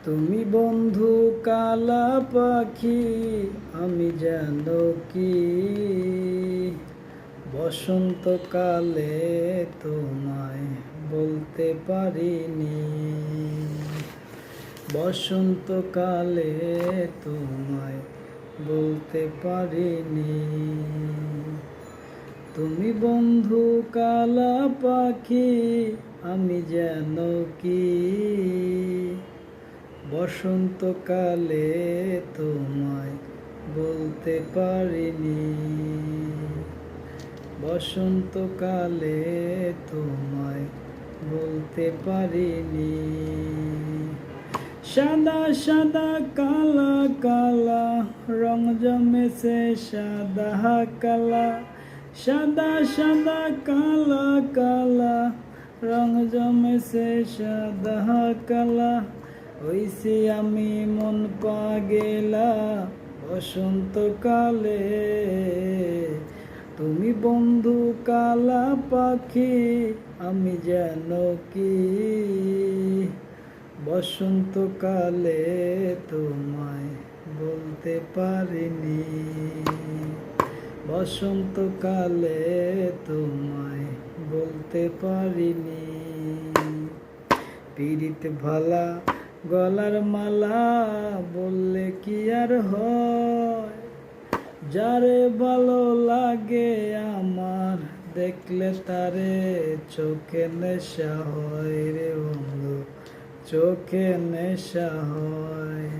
তুমি বন্ধু কালা পাখি, আমি যেন কি বসন্তকালে তোমায় বলতে পারিনি। বসন্তকালে তোমায় বলতে পারিনি। তুমি বন্ধু কালা পাখি, আমি যেন কি বসন্তকালে তোমায় বলতে পারিনি। বসন্তকালে তোমায় বলতে পারিনি। সাদা সাদা কালা কালা রং জমেছে সাদা কালা। সাদা সাদা কালা কালা রং জমেছে সাদা কালা। হইছি আমি মন পাগেলা বসন্তকালে। তুমি বন্ধু কালা পাখি, আমি যেন কি বসন্তকালে তোমায় বলতে পারিনি। বসন্তকালে তোমায় বলতে পারিনি। পীড়িত ভালা গলার মালা বললে কি আর হয়। যারে ভালো লাগে আমার দেখলে তারে চোখে নেশা হয় রে বন্ধু, চোখে নেশা হয়।